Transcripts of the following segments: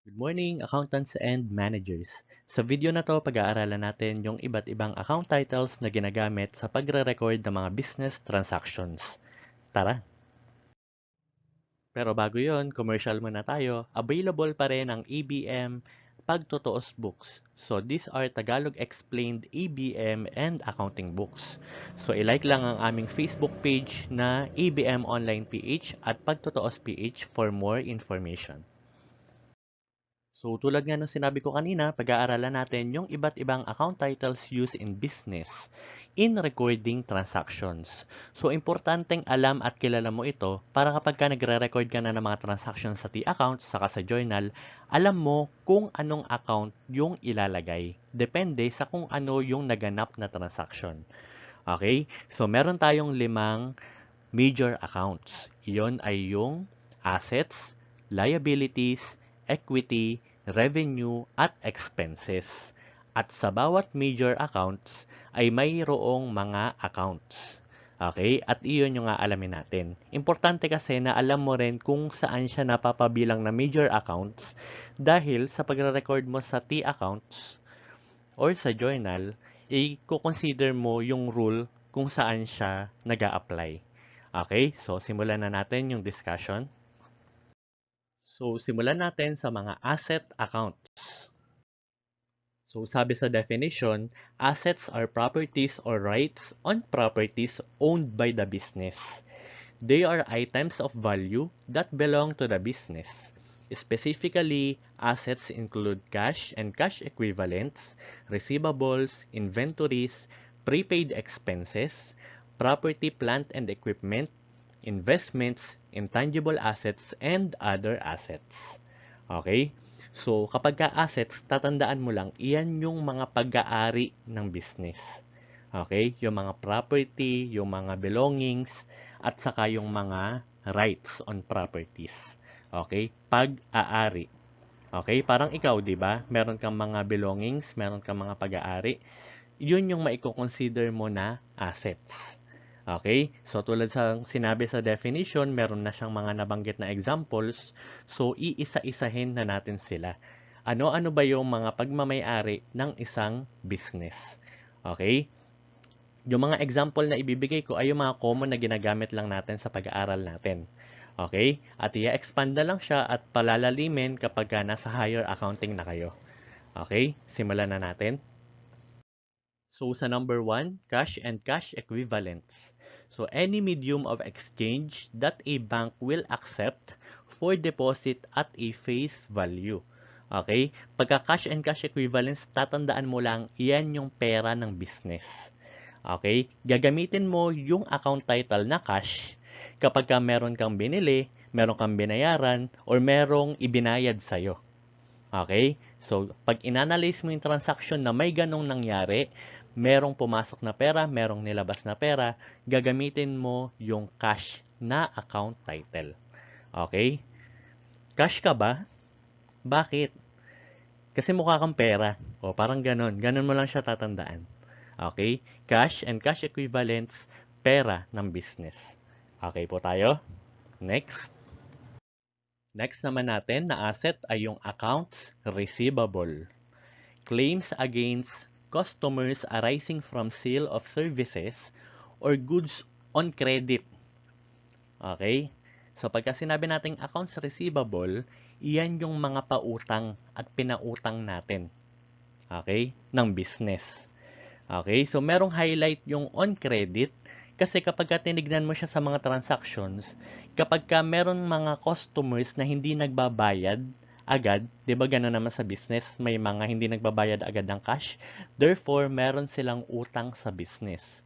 Good morning, accountants and managers. Sa video na to, pag-aaralan natin yung iba't ibang account titles na ginagamit sa pagre-record ng mga business transactions. Tara! Pero bago yon, commercial muna tayo. Available pa rin ang ABM Pagtotoos Books. So these are Tagalog Explained ABM and Accounting Books. So ilike lang ang aming Facebook page na ABM Online PH at Pagtotoos PH for more information. So tulad nga ng sinabi ko kanina, pag-aaralan natin yung iba't ibang account titles used in business in recording transactions. So importanteng alam at kilala mo ito para kapag ka nagre-record ka na ng mga transactions sa T-account saka sa journal, alam mo kung anong account yung ilalagay. Depende sa kung ano yung naganap na transaction. Okay? So meron tayong 5 major accounts. Iyon ay yung assets, liabilities, equity, revenue, at expenses. At sa bawat major accounts ay mayroong mga accounts. Okay? At iyon yung aalamin natin. Importante kasi na alam mo rin kung saan siya napapabilang na major accounts dahil sa pagre-record mo sa T accounts or sa journal, i-consider mo yung rule kung saan siya nag apply. Okay, so simulan na natin yung discussion. So simulan natin sa mga asset accounts. So sabi sa definition, assets are properties or rights on properties owned by the business. They are items of value that belong to the business. Specifically, assets include cash and cash equivalents, receivables, inventories, prepaid expenses, property, plant and equipment, investments, intangible assets, and other assets. Okay? So, kapag ka assets, tatandaan mo lang, iyan yung mga pag-aari ng business. Okay? Yung mga property, yung mga belongings, at saka yung mga rights on properties. Okay? Pag-aari. Okay? Parang ikaw, di ba? Meron kang mga belongings, meron kang mga pag-aari. Yun yung maiko-consider mo na assets. Okay? So, tulad sa sinabi sa definition, meron na siyang mga nabanggit na examples. So, iisa-isahin na natin sila. Ano-ano ba yung mga pagmamayari ng isang business? Okay? Yung mga example na ibibigay ko ay yung mga common na ginagamit lang natin sa pag-aaral natin. Okay? At i-expand na lang siya at palalalimin kapag nasa higher accounting na kayo. Okay? Simulan na natin. So sa number 1, cash and cash equivalents. So any medium of exchange that a bank will accept for deposit at a face value. Okay? Pagka cash and cash equivalents, tatandaan mo lang, iyan yung pera ng business. Okay? Gagamitin mo yung account title na cash kapag ka meron kang binili, meron kang binayaran, or merong ibinayad sa'yo. Okay? So, pag inanalyze mo yung transaction na may ganong nangyari, merong pumasok na pera, merong nilabas na pera, gagamitin mo yung cash na account title. Okay? Cash ka ba? Bakit? Kasi mukha kang pera. O, parang ganon. Ganon mo lang siya tatandaan. Okay? Cash and cash equivalents, pera ng business. Okay po tayo? Next. Next naman natin na asset ay yung accounts receivable. Claims against customers arising from sale of services or goods on credit. Okay? So pagka sinabi nating accounts receivable, iyan yung mga pautang at pinautang natin. Okay? Ng business. Okay? So merong highlight yung on credit kasi kapag ka tinignan mo siya sa mga transactions, kapag ka meron mga customers na hindi nagbabayad agad, 'di ba gano'n naman sa business, may mga hindi nagbabayad agad ng cash, therefore meron silang utang sa business.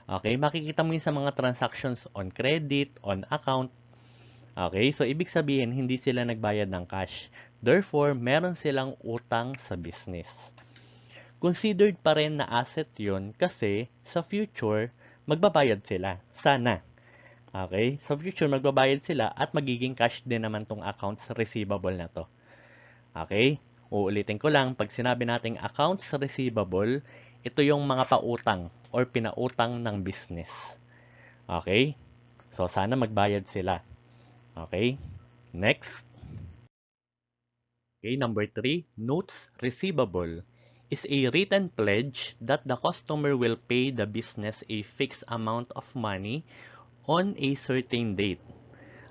Okay, makikita mo 'yun sa mga transactions on credit, on account. Okay, so ibig sabihin hindi sila nagbayad ng cash. Therefore, meron silang utang sa business. Considered pa rin na asset yon kasi sa future, magbabayad sila. Sana. Okay? Sa future, magbabayad sila at magiging cash din naman tong accounts receivable na to. Okay? Uulitin ko lang, pag sinabi nating accounts receivable, ito yung mga pautang or pinautang ng business. Okay? So, sana magbayad sila. Okay? Next. Okay, number 3, notes receivable is a written pledge that the customer will pay the business a fixed amount of money on a certain date.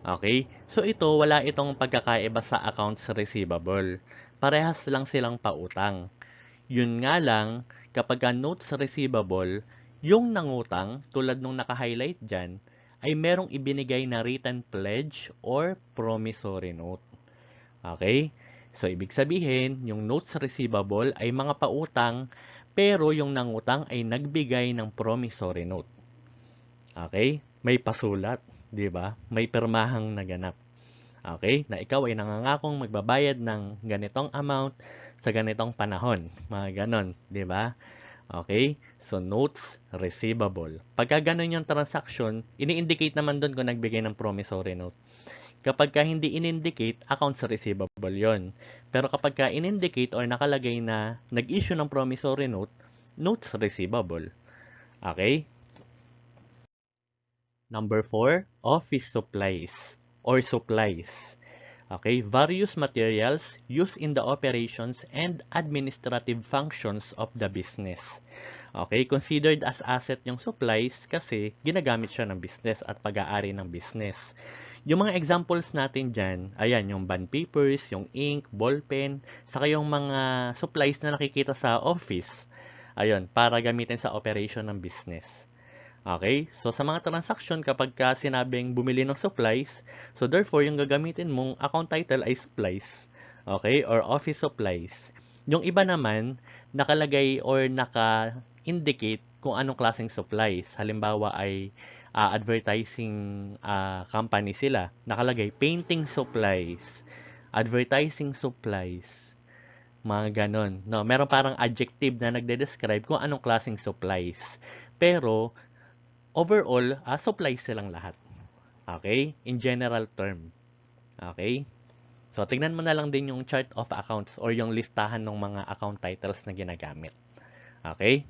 Okay? So ito, wala itong pagkakaiba sa accounts receivable. Parehas lang silang pautang. Yun nga lang, kapag notes receivable, yung nangutang, tulad nung naka-highlight dyan, ay merong ibinigay na written pledge or promissory note. Okay? So, ibig sabihin, yung notes receivable ay mga pautang, pero yung nangutang ay nagbigay ng promissory note. Okay? May pasulat, di ba? May pirmahang naganap. Okay? Na ikaw ay nangangakong magbabayad ng ganitong amount sa ganitong panahon. Mga ganon, di ba? Okay? So, notes receivable. Pagka ganon yung transaction, ini-indicate naman doon kung nagbigay ng promissory note. Kapag ka hindi in-indicate, accounts receivable yon. Pero kapag ka in-indicate or nakalagay na nag-issue ng promissory note, notes receivable. Okay? Number 4, office supplies or supplies. Okay, various materials used in the operations and administrative functions of the business. Okay, considered as asset yung supplies kasi ginagamit siya ng business at pag-aari ng business. Yung mga examples natin dyan, ayan, yung bond papers, yung ink, ballpen, saka yung mga supplies na nakikita sa office. Ayun, para gamitin sa operation ng business. Okay? So, sa mga transaction, kapag ka sinabing bumili ng supplies, so therefore, yung gagamitin mong account title ay supplies. Okay? Or office supplies. Yung iba naman, nakalagay or naka-indicate kung anong klaseng supplies. Halimbawa ay advertising company sila. Nakalagay painting supplies, advertising supplies, mga ganon. No, meron parang adjective na nagde-describe kung anong klaseng supplies. Pero, overall, supplies silang lahat. Okay? In general term. Okay? So, tignan mo na lang din yung chart of accounts or yung listahan ng mga account titles na ginagamit. Okay?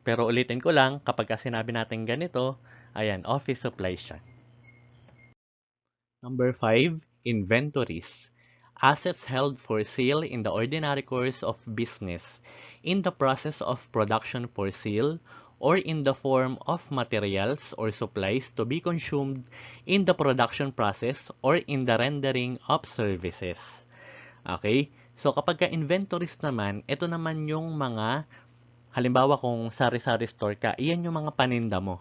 Pero ulitin ko lang, kapag sinabi natin ganito, ayan, office supplies siya. Number 5, inventories. Assets held for sale in the ordinary course of business, in the process of production for sale, or in the form of materials or supplies to be consumed in the production process or in the rendering of services. Okay? So kapag inventories naman, ito naman yung mga, halimbawa kung sari-sari store ka, iyan yung mga paninda mo.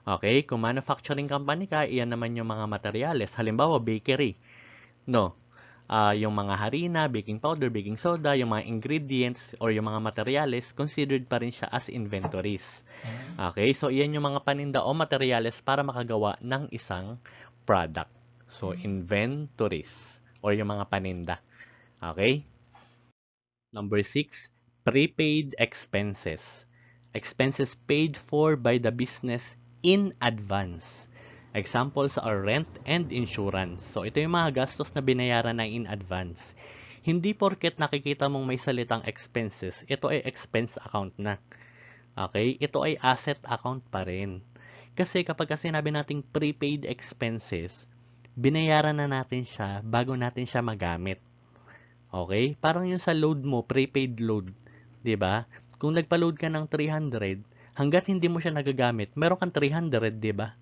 Okay? Kung manufacturing company ka, iyan naman yung mga materyales. Halimbawa, bakery. No? Yung mga harina, baking powder, baking soda, yung mga ingredients or yung mga materyales, considered pa rin siya as inventories. Okay? So, iyan yung mga paninda o materyales para makagawa ng isang product. So, inventories or yung mga paninda. Okay? Number 6, prepaid expenses. Expenses paid for by the business in advance. Examples are rent and insurance. So, ito yung mga gastos na binayaran na in advance. Hindi porket nakikita mong may salitang expenses, ito ay expense account na. Okay? Ito ay asset account pa rin. Kasi kapag sinabi nating prepaid expenses, binayaran na natin siya bago natin siya magamit. Okay? Parang yung sa load mo, prepaid load. 'Di ba? Kung nagpa-load ka ng 300, hangga't hindi mo siya nagagamit, meron kang 300, 'di ba?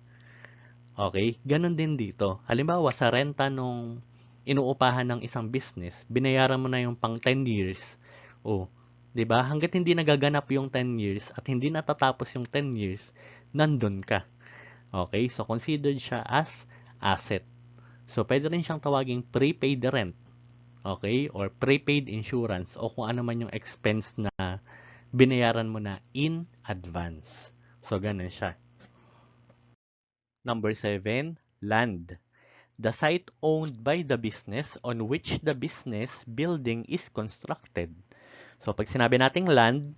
Okay? Ganon din dito. Halimbawa, sa renta nung inuupahan ng isang business, binayaran mo na yung pang 10 years. Oh, 'di ba? Hangga't hindi nagaganap yung 10 years at hindi natatapos yung 10 years, nandun ka. Okay? So, considered siya as asset. So, pwede rin siyang tawaging prepaid rent. Okay? Or prepaid insurance o kung ano man yung expense na binayaran mo na in advance. So, ganun siya. Number 7, land. The site owned by the business on which the business building is constructed. So, pag sinabi nating land,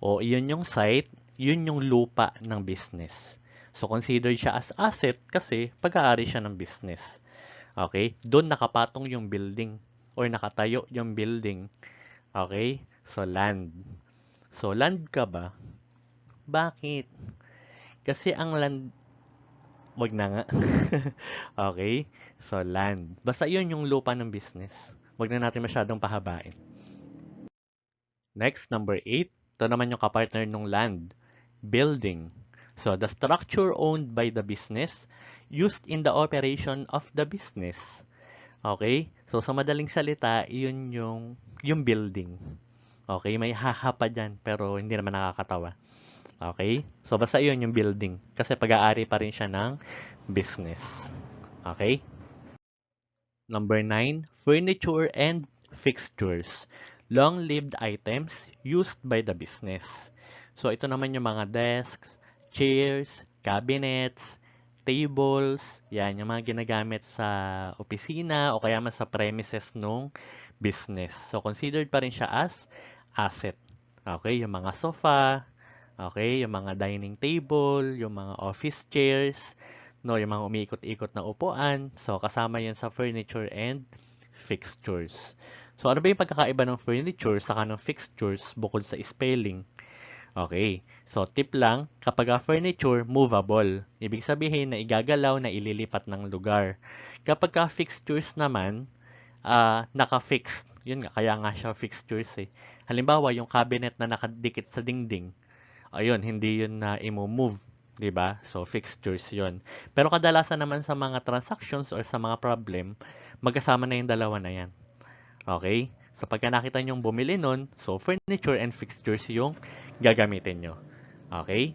o iyon yung site, yun yung lupa ng business. So, considered siya as asset kasi pag-aari siya ng business. Okay? Doon nakapatong yung building or nakatayo yung building. Okay? So, land. So, land ka ba? Bakit? Kasi ang land, Wag na nga. Okay? So, land. Basta yun yung lupa ng business. Wag na natin masyadong pahabain. Next, number 8. Ito naman yung kapartner ng land. Building. So, the structure owned by the business used in the operation of the business. Okay? So, sa madaling salita, yun yung building. Okay? May haha pa dyan, pero hindi naman nakakatawa. Okay? So, basta yun yung building. Kasi pag-aari pa rin siya ng business. Okay? Number 9, furniture and fixtures. Long-lived items used by the business. So, ito naman yung mga desks, chairs, cabinets, tables, yan, yung mga ginagamit sa opisina o kaya man sa premises nung business. So, considered pa rin siya as asset. Okay, yung mga sofa, okay, yung mga dining table, yung mga office chairs, no, yung mga umiikot-ikot na upuan. So, kasama yan sa furniture and fixtures. So, ano ba yung pagkakaiba ng furniture sa ng fixtures bukod sa spelling? Okay. So, tip lang, kapag furniture, movable. Ibig sabihin na igagalaw na ililipat ng lugar. Kapag fixtures naman, naka-fixed. Yun nga, kaya nga siya fixtures eh. Halimbawa, yung cabinet na nakadikit sa dingding, ayun, hindi yun na i-move, 'di ba? So fixtures 'yon. Pero kadalasan naman sa mga transactions or sa mga problem, magkasama na yung dalawa na 'yan. Okay? So pagka nakita niyo bumili nun, so furniture and fixtures yung gagamitin nyo. Okay?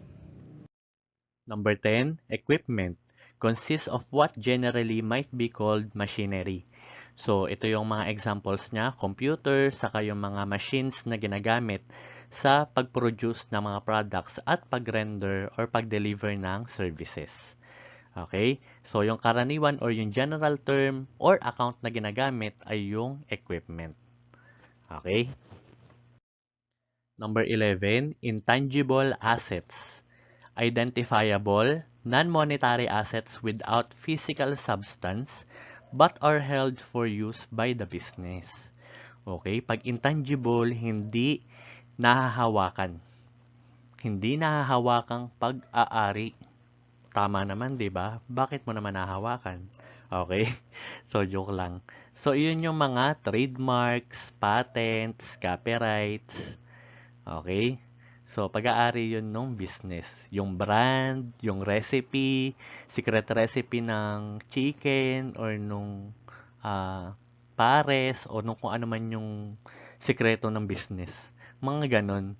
Number 10, equipment consists of what generally might be called machinery. So, ito yung mga examples niya, computer, saka yung mga machines na ginagamit sa pag-produce ng mga products at pag-render or pag-deliver ng services. Okay? So, yung karaniwan or yung general term or account na ginagamit ay yung equipment. Okay? Number 11, intangible assets. Identifiable, non-monetary assets without physical substance but are held for use by the business. Okay? Pag intangible, hindi nahahawakan. Hindi nahahawakang pag-aari. Tama naman, 'di ba? Bakit mo naman nahahawakan? Okay? So, joke lang. So, yun yung mga trademarks, patents, copyrights. Okay? So, pag-aari yun ng business. Yung brand, yung recipe, secret recipe ng chicken or nung pares o nung kung ano man yung sikreto ng business. Mga ganon.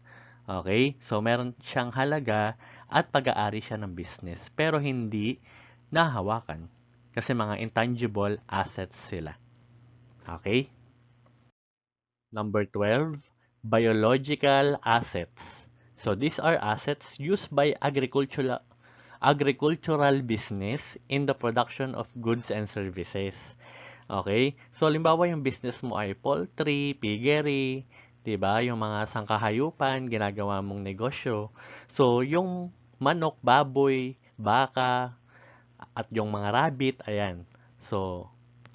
Okay? So, meron siyang halaga at pag-aari siya ng business. Pero hindi nahahawakan. Kasi mga intangible assets sila. Okay? Number 12, biological assets. So these are assets used by agricultural business in the production of goods and services. Okay? So halimbawa yung business mo ay poultry, piggery, 'di ba? Yung mga sangkahayupan, ginagawa mong negosyo. So yung manok, baboy, baka, at yung mga rabbit, ayan. So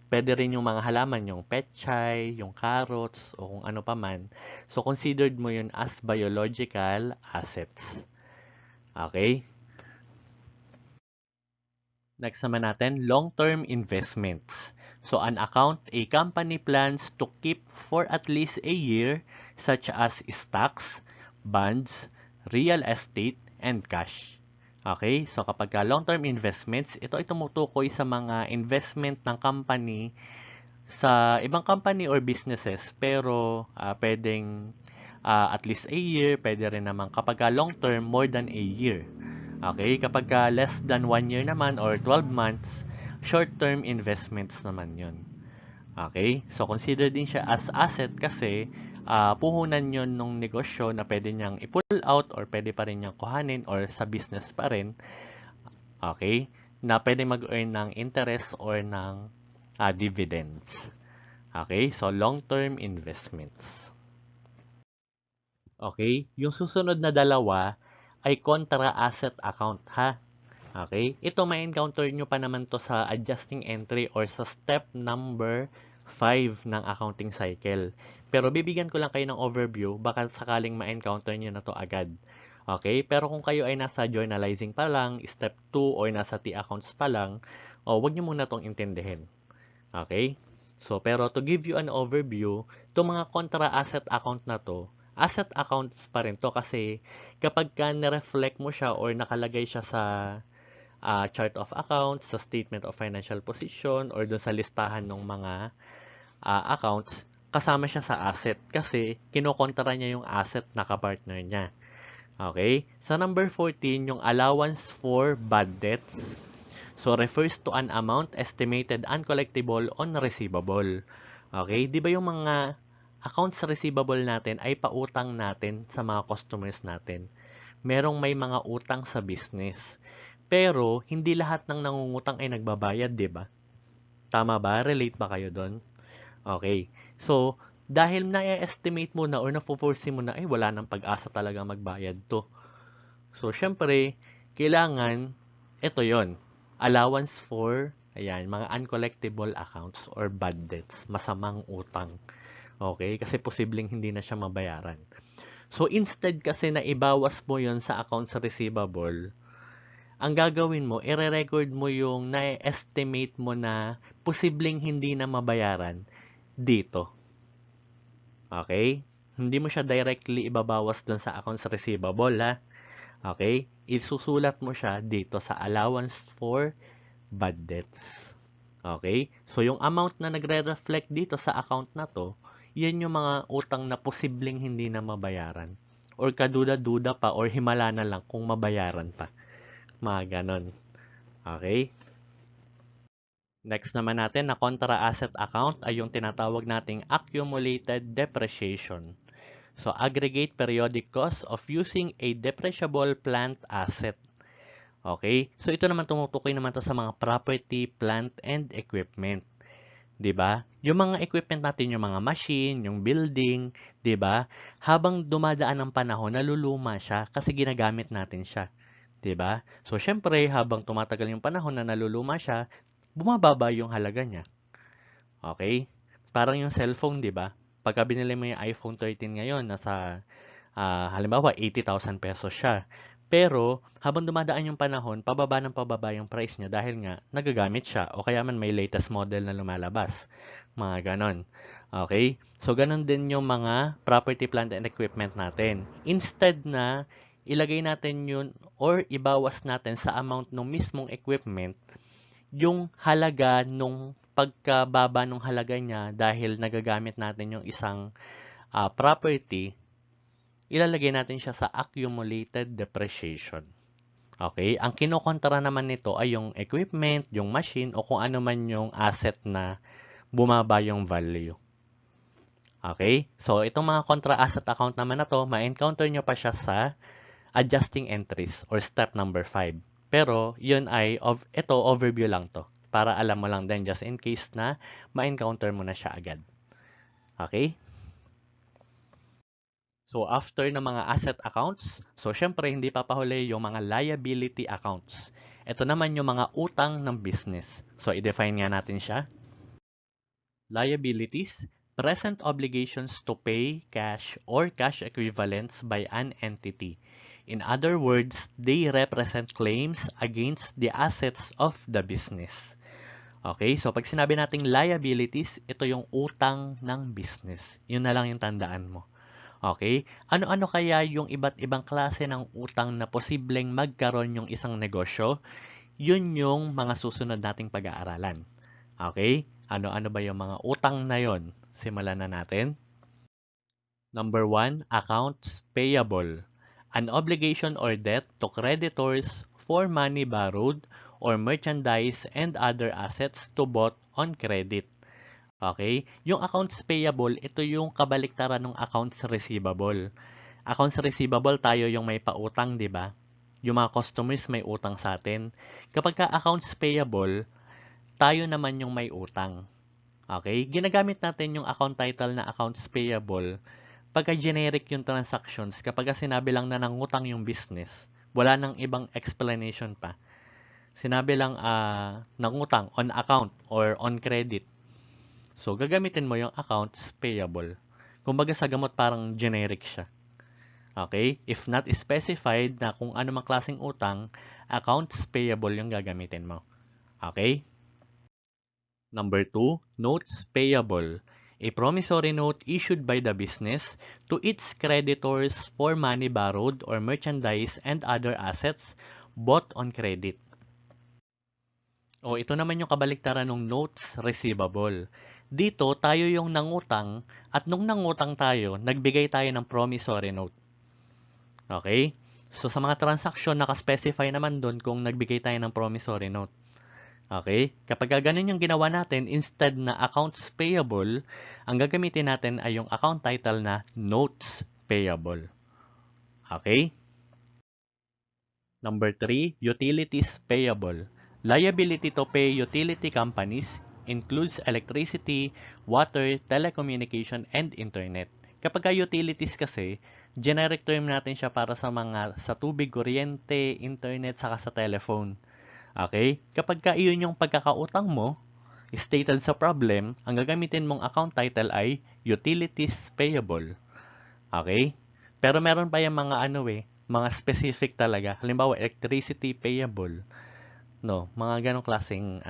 pwede rin yung mga halaman, yung pechay, yung carrots, o kung ano pa man. So, considered mo yun as biological assets. Okay? Next naman natin, long-term investments. So, an account a company plans to keep for at least a year, such as stocks, bonds, real estate, and cash. Okay? So, kapag long-term investments, ito ay tumutukoy sa mga investment ng company sa ibang company or businesses, pero pwedeng at least a year, pwede rin naman kapag long term, more than a year. Okay, kapag less than 1 year naman or 12 months, short term investments naman yun. Okay, so consider din siya as asset kasi puhunan yun ng negosyo na pwede niyang i-pull out or pwede pa rin niyang kuhanin or sa business pa rin. Okay, na pwede mag-earn ng interest or ng dividends. Okay, so long-term investments. Okay, yung susunod na dalawa ay contra asset account ha. Okay, ito ma-encounter nyo pa naman to sa adjusting entry or sa step number 5 ng accounting cycle. Pero bibigyan ko lang kayo ng overview, baka sakaling ma-encounter nyo na to agad. Okay? Pero kung kayo ay nasa journalizing pa lang, step 2 or nasa T-accounts pa lang, wag nyo muna tong intindihin. Okay? So, pero to give you an overview, itong mga contra asset account na to, asset accounts pa rin to kasi kapag ka na-reflect mo siya or nakalagay siya sa chart of accounts, sa statement of financial position, or dun sa listahan ng mga accounts, kasama siya sa asset kasi kinokontra niya yung asset na kapartner niya. Okay? Sa number 14, yung allowance for bad debts. So, refers to an amount estimated uncollectible on receivable. Okay? Di ba yung mga accounts receivable natin ay pautang natin sa mga customers natin? Merong may mga utang sa business. Pero, hindi lahat ng nangungutang ay nagbabayad, di ba? Tama ba? Relate ba kayo doon? Okay. So, dahil na-estimate mo na or na-foresee mo na, ay wala nang pag-asa talaga magbayad to. So, syempre, kailangan, ito yon allowance for, ayan, mga uncollectible accounts or bad debts, masamang utang. Okay? Kasi posibleng hindi na siya mabayaran. So, instead kasi na ibawas mo yon sa accounts receivable, ang gagawin mo, ire-record mo yung na-estimate mo na posibleng hindi na mabayaran dito. Okay? Hindi mo siya directly ibabawas dun sa accounts receivable, ha? Okay? Isusulat mo siya dito sa allowance for bad debts. Okay? So, yung amount na nagre-reflect dito sa account na to, yan yung mga utang na posibleng hindi na mabayaran. Or kaduda-duda pa or himala na lang kung mabayaran pa. Mga ganon. Okay? Next naman natin na contra asset account ay yung tinatawag nating accumulated depreciation. So, aggregate periodic cost of using a depreciable plant asset. Okay? So, ito naman tumutukoy naman to sa mga property, plant, and equipment. 'Di ba? Yung mga equipment natin, yung mga machine, yung building, 'di ba? Habang dumadaan ang panahon, naluluma siya kasi ginagamit natin siya. 'Di ba? So, syempre, habang tumatagal yung panahon na naluluma siya, bumababa yung halaga niya. Okay? Parang yung cellphone, 'di ba? Pagka binili mo yung iPhone 13 ngayon, nasa halimbawa 80,000 pesos siya. Pero habang dumadaan yung panahon, pababa ng pababa yung price niya dahil nga nagagamit siya o kaya man may latest model na lumalabas. Mga ganon. Okay? So, ganon din yung mga property, plant, and equipment natin. Instead na ilagay natin yun or ibawas natin sa amount ng mismong equipment, yung halaga nung pagkababa nung halaga niya dahil nagagamit natin yung isang property, ilalagay natin siya sa accumulated depreciation. Okay? Ang kinokontra naman nito ay yung equipment, yung machine, o kung ano man yung asset na bumaba yung value. Okay? So, itong mga contra asset account naman na to, ma-encounter nyo pa siya sa adjusting entries or step number 5. Pero, yun ay, ito, overview lang to. Para alam mo lang din just in case na ma-encounter mo na siya agad. Okay? So, after ng mga asset accounts, so syempre hindi papahuli yung mga liability accounts. Ito naman yung mga utang ng business. So, i-define nga natin siya. Liabilities, present obligations to pay cash or cash equivalents by an entity. In other words, they represent claims against the assets of the business. Okay, so pag sinabi nating liabilities, ito yung utang ng business. Yun na lang yung tandaan mo. Okay? Ano-ano kaya yung iba't ibang klase ng utang na posibleng magkaroon yung isang negosyo? Yun yung mga susunod nating pag-aaralan. Okay? Ano-ano ba yung mga utang na yon? Simulan na natin. Number 1, accounts payable. An obligation or debt to creditors for money borrowed or merchandise and other assets to bought on credit. Okay? Yung accounts payable, ito yung kabaliktaran ng accounts receivable. Accounts receivable, tayo yung may pautang, di ba? Yung mga customers may utang sa atin. Kapag ka accounts payable, tayo naman yung may utang. Okay? Ginagamit natin yung account title na accounts payable pagka generic yung transactions, kapag sinabi lang na nangutang yung business, wala nang ibang explanation pa. Sinabi lang nangutang on account or on credit. So, gagamitin mo yung accounts payable. Kumbaga sa gamot parang generic siya. Okay? If not specified na kung ano mang klaseng utang, accounts payable yung gagamitin mo. Okay? Number 2, notes payable. A promissory note issued by the business to its creditors for money borrowed or merchandise and other assets bought on credit. O ito naman yung kabaliktaran ng notes receivable. Dito, tayo yung nangutang at nung nangutang tayo, nagbigay tayo ng promissory note. Okay? So sa mga transaksyon, nakaspecify naman doon kung nagbigay tayo ng promissory note. Okay? Kapag ganun yung ginawa natin, instead na accounts payable, ang gagamitin natin ay yung account title na notes payable. Okay? Number 3, utilities payable. Liability to pay utility companies includes electricity, water, telecommunication, and internet. Kapag utilities kasi, generic term natin siya para sa tubig, kuryente, internet, saka sa telephone. Okay? Kapag iyon yung pagkakautang mo, stated sa problem, ang gagamitin mong account title ay utilities payable. Okay? Pero meron pa yung mga specific talaga. Halimbawa, electricity payable. No, mga ganong klaseng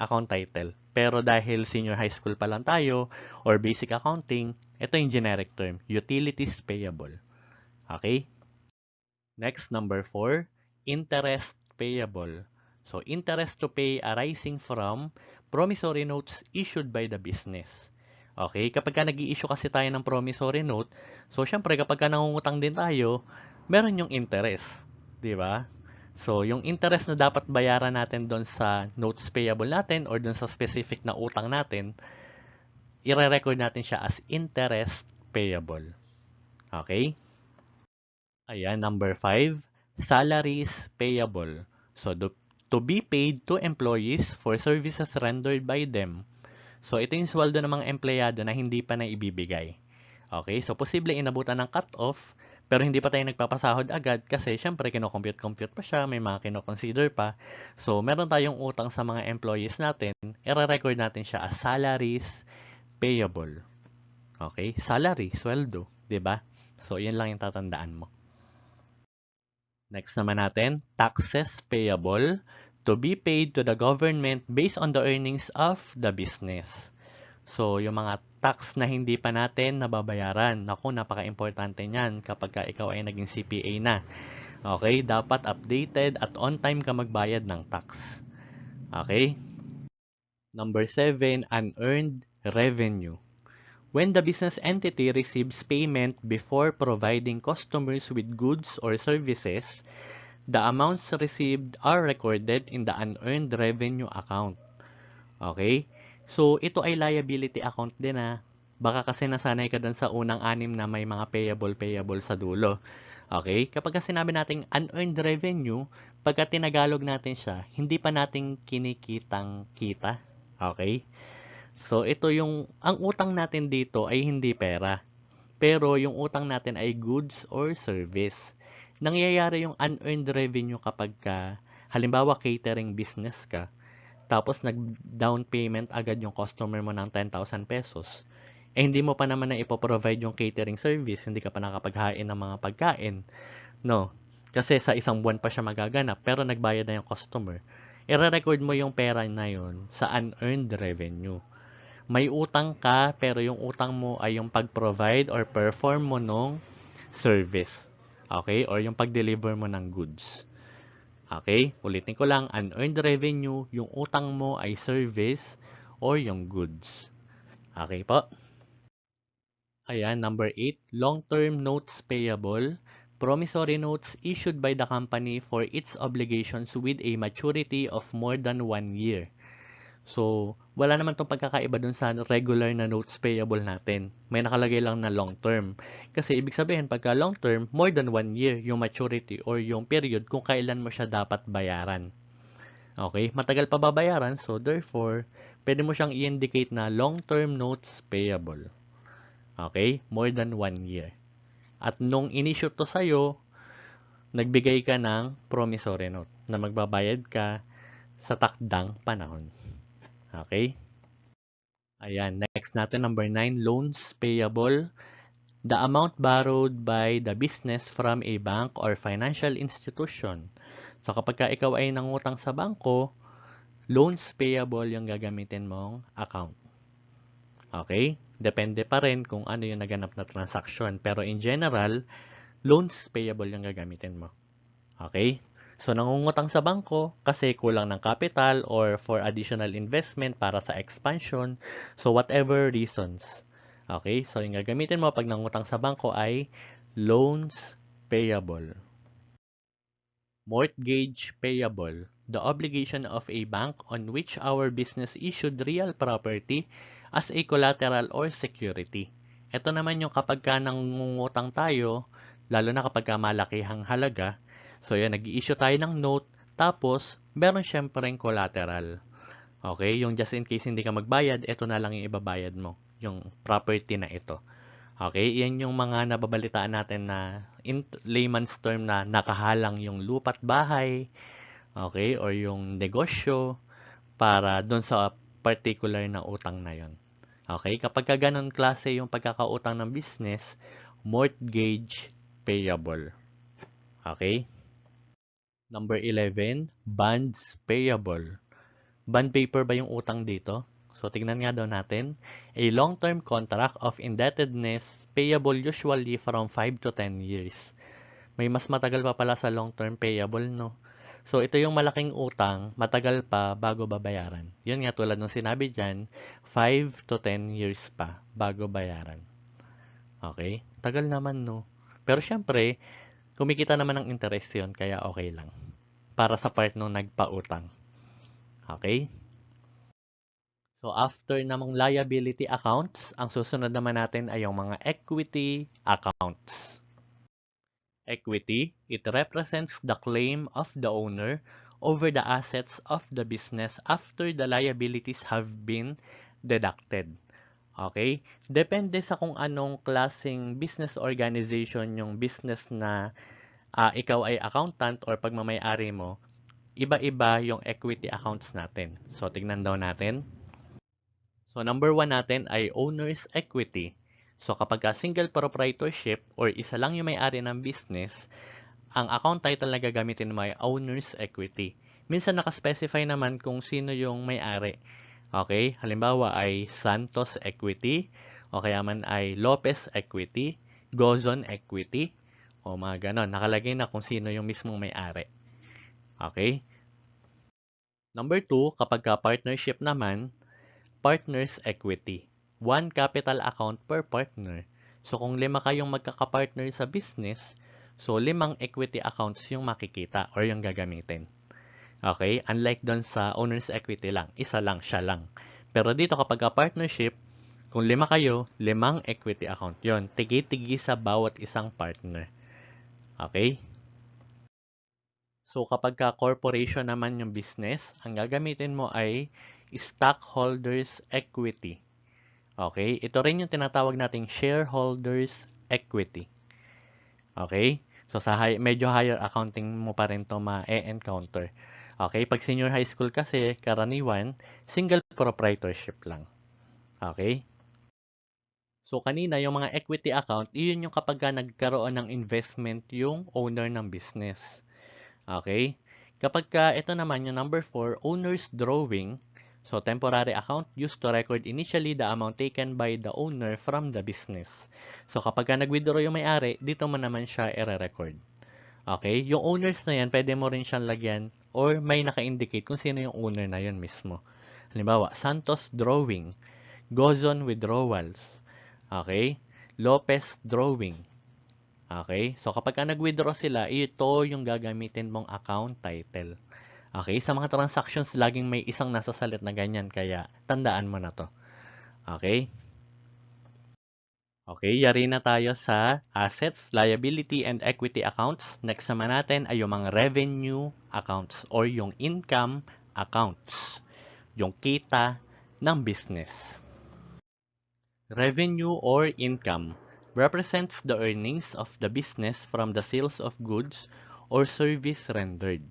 account title. Pero dahil senior high school pa lang tayo or basic accounting, ito yung generic term, utilities payable. Okay? Next, number 4, interest payable. So, interest to pay arising from promissory notes issued by the business. Okay, kapag nag-i-issue kasi tayo ng promissory note, so syempre kapag nangungutang din tayo, meron yung interest, di ba? So, yung interest na dapat bayaran natin doon sa notes payable natin or doon sa specific na utang natin, i-record natin siya as interest payable. Okay? Ayan, number 5, salaries payable. So, to be paid to employees for services rendered by them. So, ito yung sweldo ng mga empleyado na hindi pa na ibibigay. Okay, so posible inabutan ng cut-off, pero hindi pa tayo nagpapasahod agad kasi syempre kino-compute pa siya, may mga kino-consider pa. So, meron tayong utang sa mga employees natin, i-record natin siya as salaries payable. Okay, salary, sweldo, 'di ba? So, 'yan lang yung tatandaan mo. Next naman natin, taxes payable to be paid to the government based on the earnings of the business. So, yung mga tax na hindi pa natin nababayaran, naku, napaka-importante niyan kapag ikaw ay naging CPA na. Okay, dapat updated at on time ka magbayad ng tax. Okay? Number 7, unearned revenue. When the business entity receives payment before providing customers with goods or services, the amounts received are recorded in the unearned revenue account. Okay? So, ito ay liability account din na. Baka kasi nasanay ka dun sa unang 6 na may mga payable sa dulo. Okay? Kapag sinabi nating unearned revenue, pagka tinagalog natin siya, hindi pa natin kinikitang kita. Okay? So, ang utang natin dito ay hindi pera. Pero yung utang natin ay goods or service. Nangyayari yung unearned revenue kapag halimbawa catering business ka, tapos nag-down payment agad yung customer mo ng 10,000 pesos. Hindi mo pa naman na ipoprovide yung catering service, hindi ka pa nakapaghain ng mga pagkain. No. Kasi sa isang buwan pa siya magaganap, pero nagbayad na yung customer. I-record mo yung pera na yun sa unearned revenue. May utang ka, pero yung utang mo ay yung pag-provide or perform mo nung service. Okay? Or yung pag-deliver mo ng goods. Okay? Ulitin ko lang, unearned revenue, yung utang mo ay service or yung goods. Okay po? Ayan, number 8, long-term notes payable. Promissory notes issued by the company for its obligations with a maturity of more than 1 year. So, wala naman itong pagkakaiba dun sa regular na notes payable natin. May nakalagay lang na long term. Kasi ibig sabihin, pagka long term, more than 1 year yung maturity or yung period kung kailan mo siya dapat bayaran. Okay? Matagal pa babayaran, so therefore, pwede mo siyang i-indicate na long-term notes payable. Okay? More than 1 year. At nung in-issue to sa'yo, nagbigay ka ng promissory note na magbabayad ka sa takdang panahon. Okay? Ayan, next natin, number 9, loans payable. the amount borrowed by the business from a bank or financial institution. So kapag ka ikaw ay nangutang sa bangko, loans payable yung gagamitin mong account. Okay? Depende pa rin kung ano yung naganap na transaction. Pero in general, loans payable yung gagamitin mo. Okay? So, nangungutang sa bangko kasi kulang ng capital or for additional investment para sa expansion. So, whatever reasons. Okay? So, yung gagamitin mo pag nangungutang sa bangko ay loans payable. Mortgage payable. The obligation of a bank on which our business issued real property as a collateral or security. Ito naman yung kapag ka nangungutang tayo, lalo na kapag ka malakihang halaga. So yan, nag-i-issue tayo ng note, tapos meron syempreng collateral. Okay, yung just in case hindi ka magbayad, ito na lang yung ibabayad mo, yung property na ito. Okay, yan yung mga nababalitaan natin na in layman's term na nakahalang yung lupa't bahay, okay, or yung negosyo para doon sa particular na utang na yon. Okay, kapag ka ganun klase yung pagkakautang ng business, mortgage payable. Okay? Number 11, bonds payable. Bond paper ba yung utang dito? So, tignan nga daw natin. A long-term contract of indebtedness payable usually from 5 to 10 years. May mas matagal pa pala sa long-term payable, no? So, ito yung malaking utang, matagal pa bago babayaran. Yun nga, tulad ng sinabi dyan, 5 to 10 years pa bago bayaran. Okay? Tagal naman, no? Pero syempre, kumikita naman ng interest yun, kaya okay lang. Para sa part nung nagpautang. Okay? So, after namang liability accounts, ang susunod naman natin ay yung mga equity accounts. Equity, it represents the claim of the owner over the assets of the business after the liabilities have been deducted. Okay? Depende sa kung anong klaseng business organization yung business na ikaw ay accountant or pagmamay-ari mo, iba-iba yung equity accounts natin. So, tignan daw natin. So, number 1 natin ay owner's equity. So, kapag single proprietorship or isa lang yung may-ari ng business, ang account title na gagamitin mo ay owner's equity. Minsan nakaspecify naman kung sino yung may-ari. Okay? Halimbawa ay Santos Equity, o kaya man ay Lopez Equity, Gozon Equity, o mga ganon. Nakalagay na kung sino yung mismong may-ari. Okay? Number 2, kapag partnership naman, partner's equity. One capital account per partner. So, kung 5 kayong magkaka-partner sa business, so 5 equity accounts yung makikita or yung gagamitin. Okay? Unlike doon sa owner's equity lang, isa lang, siya lang. Pero dito kapag partnership, kung 5 kayo, 5 equity account yon. Tigi-tigi sa bawat isang partner. Okay? So, kapag corporation naman yung business, ang gagamitin mo ay stockholders equity. Okay? Ito rin yung tinatawag nating shareholders equity. Okay? So, sa medyo higher accounting mo pa rin ito ma-encounter. Okay? Pag senior high school kasi, karaniwan, single proprietorship lang. Okay? So, kanina, yung mga equity account, iyon yung kapag nagkaroon ng investment yung owner ng business. Okay? Kapag ito naman yung number 4, owner's drawing. So, temporary account used to record initially the amount taken by the owner from the business. So, kapag nag-withdraw yung may-ari, dito mo naman siya i-record. Okay? Yung owners na yan, pwede mo rin siyang lagyan or may naka-indicate kung sino yung owner na yun mismo. Halimbawa, Santos Drawing, Gozon Withdrawals, okay? Lopez Drawing. Okay? So, kapag nag-withdraw sila, ito yung gagamitin mong account title. Okay? Sa mga transactions, laging may isang nasasalit na ganyan, kaya tandaan mo na to. Okay? Okay, yari na tayo sa assets, liability, and equity accounts. Next naman natin ay yung mga revenue accounts or yung income accounts. Yung kita ng business. Revenue or income represents the earnings of the business from the sales of goods or service rendered.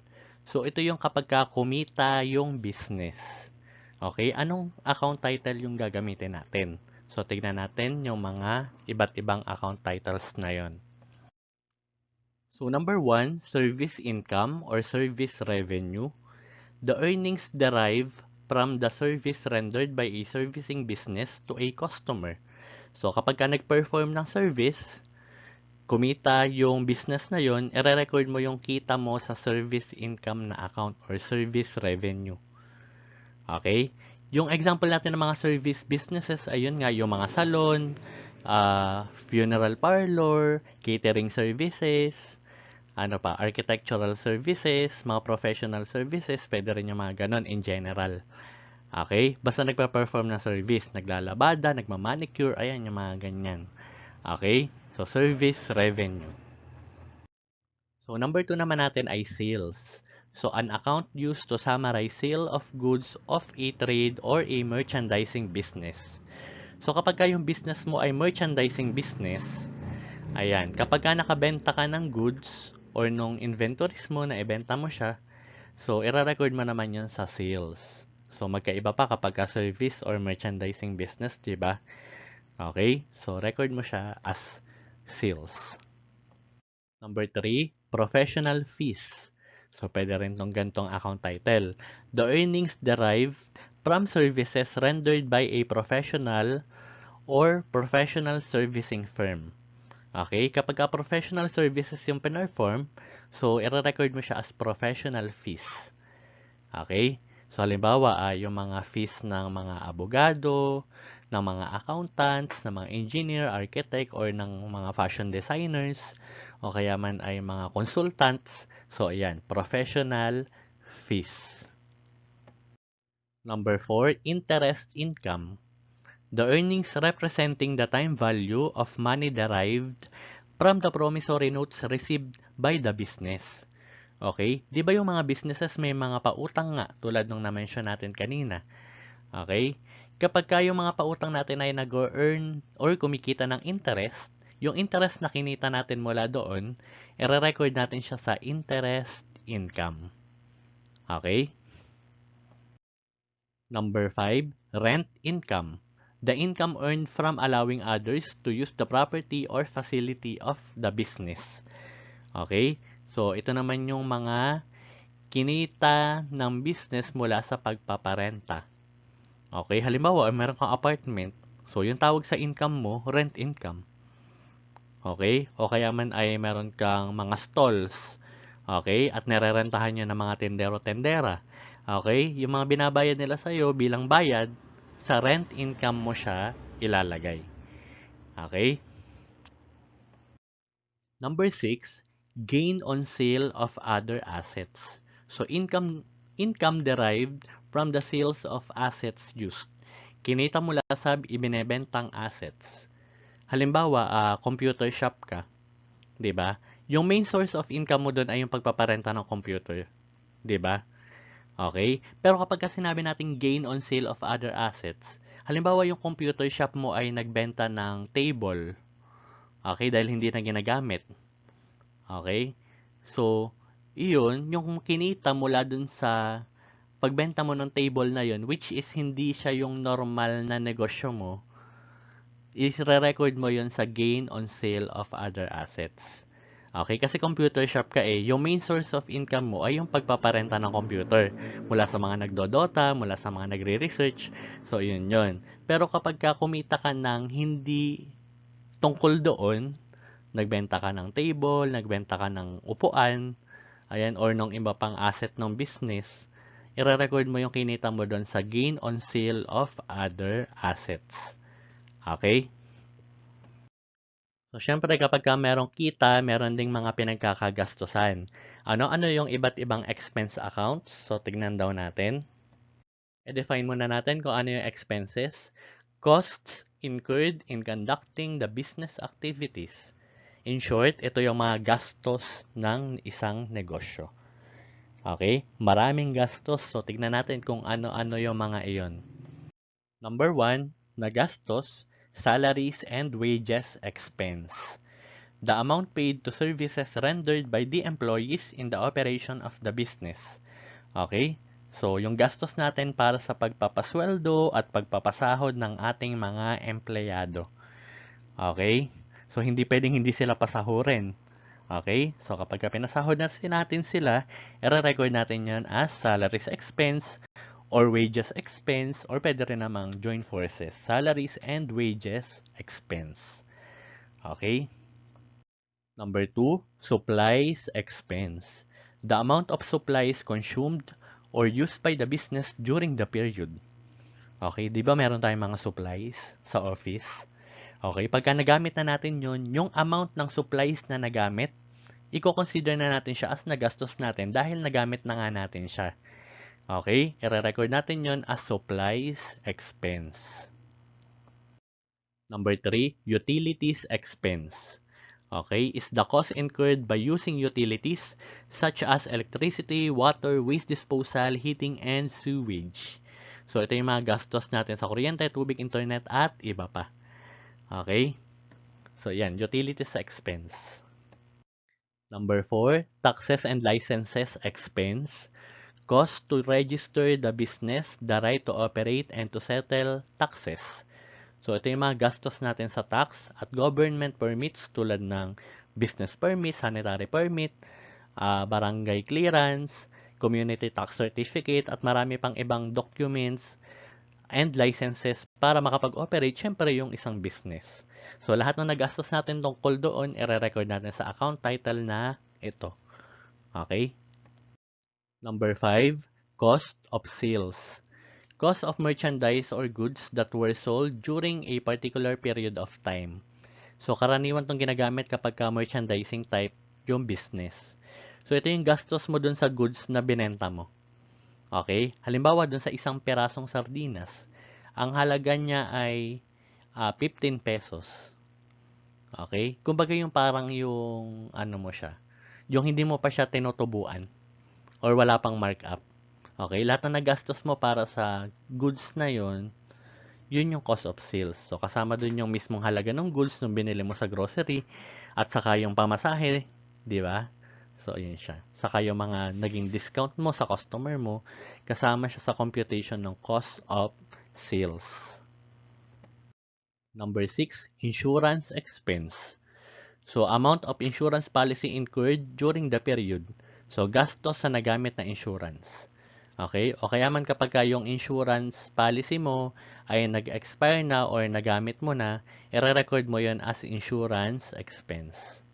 So, ito yung kapag kumita yung business. Okay? Anong account title yung gagamitin natin? So, tignan natin yung mga iba't ibang account titles na yon. So, number 1, service income or service revenue. The earnings derive from the service rendered by a servicing business to a customer. So, kapag ka nag-perform ng service, kumita yung business na yon, i-record mo yung kita mo sa service income na account or service revenue. Okay? Yung example natin ng mga service businesses, ayun nga, yung mga salon, funeral parlor, catering services, architectural services, mga professional services, pwede rin yung mga ganon in general. Okay? Basta nagpa-perform ng service, naglalabada, nagmamanicure, ayan yung mga ganyan. Okay? So, service revenue. So, number 2 naman natin ay sales. So, an account used to summarize sale of goods of a trade or a merchandising business. So, kapag ka yung business mo ay merchandising business, ayan, kapag ka nakabenta ka ng goods or nung inventories mo na ibenta mo siya, so, ira-record mo naman yun sa sales. So, magkaiba pa kapag ka service or merchandising business, di ba? Okay? So, record mo siya as sales. Number 3, professional fees. So, pwede rin tong gantong account title. The earnings derived from services rendered by a professional or professional servicing firm. Okay? Kapag ka professional services yung pinerform, so, i-record mo siya as professional fees. Okay? So, halimbawa, yung mga fees ng mga abogado, ng mga accountants, ng mga engineer, architect, or ng mga fashion designers, o kaya man ay mga consultants. So, ayan, professional fees. Number 4, interest income. The earnings representing the time value of money derived from the promissory notes received by the business. Okay? Di ba yung mga businesses may mga pautang nga tulad nung na-mention natin kanina? Okay? Kapag ka yung mga pautang natin ay nag-earn or kumikita ng interest, yung interest na kinita natin mula doon, i-record natin siya sa interest income. Okay? Number 5, rent income. The income earned from allowing others to use the property or facility of the business. Okay? So, ito naman yung mga kinita ng business mula sa pagpaparenta. Okay? Halimbawa, meron kang apartment. So, yung tawag sa income mo, rent income. Okay? O kaya man ay meron kang mga stalls. Okay? At nirerentahan nyo ng mga tendero-tendera. Okay? Yung mga binabayad nila sa'yo bilang bayad, sa rent income mo siya ilalagay. Okay? Number 6, gain on sale of other assets. So, income derived from the sales of assets used. Kinita mula sa ibinebentang assets. Halimbawa, computer shop ka. 'Di ba? Yung main source of income mo doon ay yung pagpaparenta ng computer. 'Di ba? Okay? Pero kapag sinabi nating gain on sale of other assets, halimbawa yung computer shop mo ay nagbenta ng table. Okay? Dahil hindi na ginagamit. Okay? So, iyon, yung kinita mula dun sa pagbenta mo ng table na yun, which is hindi siya yung normal na negosyo mo, is re-record mo yun sa gain on sale of other assets. Okay, kasi computer shop ka yung main source of income mo ay yung pagpaparenta ng computer. Mula sa mga nagdodota, mula sa mga nagre-research. So, yun yun. Pero kapag ka kumita ka ng hindi tungkol doon, nagbenta ka ng table, nagbenta ka ng upuan, ayan, or ng iba pang asset ng business, i-record mo yung kinita mo doon sa gain on sale of other assets. Okay? So, syempre kapag ka merong kita, meron ding mga pinagkakagastusan. Ano-ano yung iba't ibang expense accounts? So, tignan daw natin. I-define muna natin kung ano yung expenses. Costs incurred in conducting the business activities. In short, ito yung mga gastos ng isang negosyo. Okay? Maraming gastos. So, tignan natin kung ano-ano yung mga iyon. Number 1, na gastos, salaries and wages expense. The amount paid to services rendered by the employees in the operation of the business. Okay? So, yung gastos natin para sa pagpapasweldo at pagpapasahod ng ating mga empleyado. Okay? So, hindi pwedeng hindi sila pasahurin. Okay? So, kapag pinasahod natin sila, i-record natin yan as salaries expense or wages expense or pwede rin namang join forces, salaries and wages expense. Okay? Number 2, supplies expense. The amount of supplies consumed or used by the business during the period. Okay, di ba meron tayong mga supplies sa office? Okay, pagka nagamit na natin yun, yung amount ng supplies na nagamit, i-consider na natin siya as nagastos natin dahil nagamit na nga natin siya. Okay, i-record natin yun as supplies expense. Number 3, utilities expense. Okay, is the cost incurred by using utilities such as electricity, water, waste disposal, heating, and sewage. So, ito yung mga gastos natin sa kuryente, tubig, internet, at iba pa. Okay? So, yan, utilities expense. Number 4, taxes and licenses expense. Cost to register the business, the right to operate, and to settle taxes. So, ito yung mga gastos natin sa tax at government permits tulad ng business permit, sanitary permit, barangay clearance, community tax certificate, at marami pang ibang documents and licenses para makapag-operate, syempre, yung isang business. So, lahat ng nagastos natin tungkol doon, i-record natin sa account title na ito. Okay? Number 5, cost of sales. Cost of merchandise or goods that were sold during a particular period of time. So, karaniwan itong ginagamit kapag merchandising type yung business. So, ito yung gastos mo dun sa goods na binenta mo. Okay? Halimbawa, dun sa isang perasong sardinas, ang halaga niya ay 15 pesos. Okay? Kumbaga yung parang yung ano mo siya, yung hindi mo pa siya tinutubuan or wala pang markup. Okay, lahat na nagastos mo para sa goods na yun yung cost of sales. So, kasama dun yung mismong halaga ng goods nung binili mo sa grocery at saka yung pamasahe, di ba? So, yun siya. Saka yung mga naging discount mo sa customer mo, kasama siya sa computation ng cost of sales. Number 6, insurance expense. So, amount of insurance policy incurred during the period. So, gastos sa nagamit na insurance. Okay? O kaya man kapag yung insurance policy mo ay nag-expire na or nagamit mo na, i-record mo yon as insurance expense.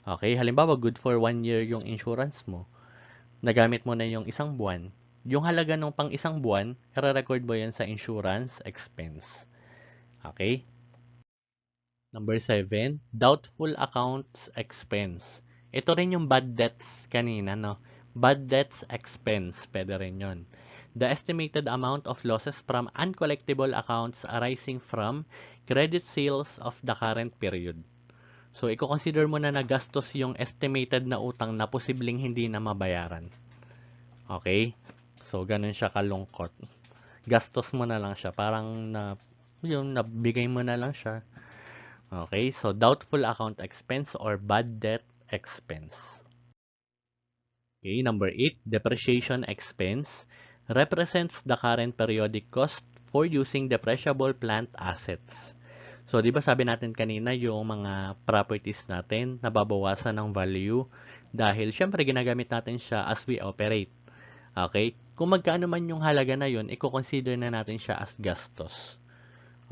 Okay? Halimbawa, good for 1 year yung insurance mo. Nagamit mo na yung isang buwan. Yung halaga ng pang isang buwan, i-record mo yan sa insurance expense. Okay? Number 7, doubtful accounts expense. Ito rin yung bad debts kanina, no? Bad debts expense, pwede rin yun. The estimated amount of losses from uncollectible accounts arising from credit sales of the current period. So, i-consider mo na nagastos yung estimated na utang na posibleng hindi na mabayaran. Okay? So, ganun siya kalungkot. Gastos mo na lang siya. Parang nabigay mo na lang siya. Okay? So, doubtful account expense or bad debt expense. Okay, number 8, depreciation expense represents the current periodic cost for using depreciable plant assets. So, di ba sabi natin kanina yung mga properties natin nababawasan ng value dahil syempre ginagamit natin siya as we operate. Okay? Kung magkano man yung halaga na yun, i-consider na natin siya as gastos.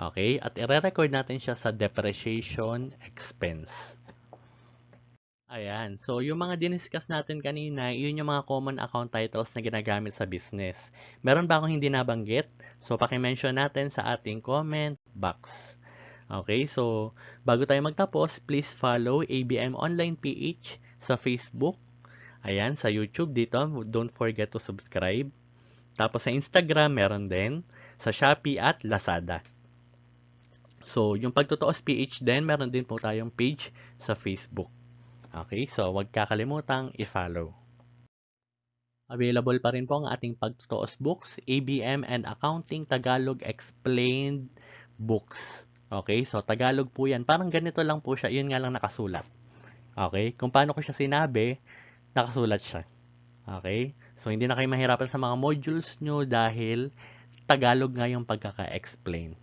Okay? At i-record natin siya sa depreciation expense. Ayan. So, yung mga diniscuss natin kanina, yun yung mga common account titles na ginagamit sa business. Meron ba akong hindi nabanggit? So, paki-mention natin sa ating comment box. Okay, so, bago tayo magtapos, please follow ABM Online PH sa Facebook. Ayan, sa YouTube dito, don't forget to subscribe. Tapos sa Instagram, meron din. Sa Shopee at Lazada. So, yung Pagtutuos PH din, meron din po tayong page sa Facebook. Okay, so huwag kakalimutang i-follow. Available pa rin po ang ating Pagtutuos books, ABM and Accounting Tagalog Explained books. Okay, so Tagalog po yan. Parang ganito lang po siya, yun nga lang nakasulat. Okay, kung paano ko siya sinabi, nakasulat siya. Okay? So, hindi na kayo mahirapan sa mga modules nyo dahil Tagalog nga yung pagkaka-explain.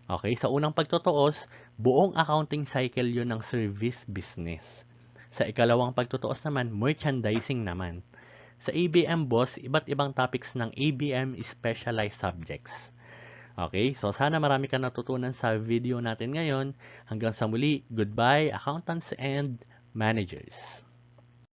Okay? Sa unang pagtutuos, buong accounting cycle yun ng service business. Sa ikalawang pagtutuos naman, merchandising naman. Sa ABM Boss, iba't ibang topics ng ABM specialized subjects. Okay, so sana marami kang natutunan sa video natin ngayon. Hanggang sa muli, goodbye accountants and managers.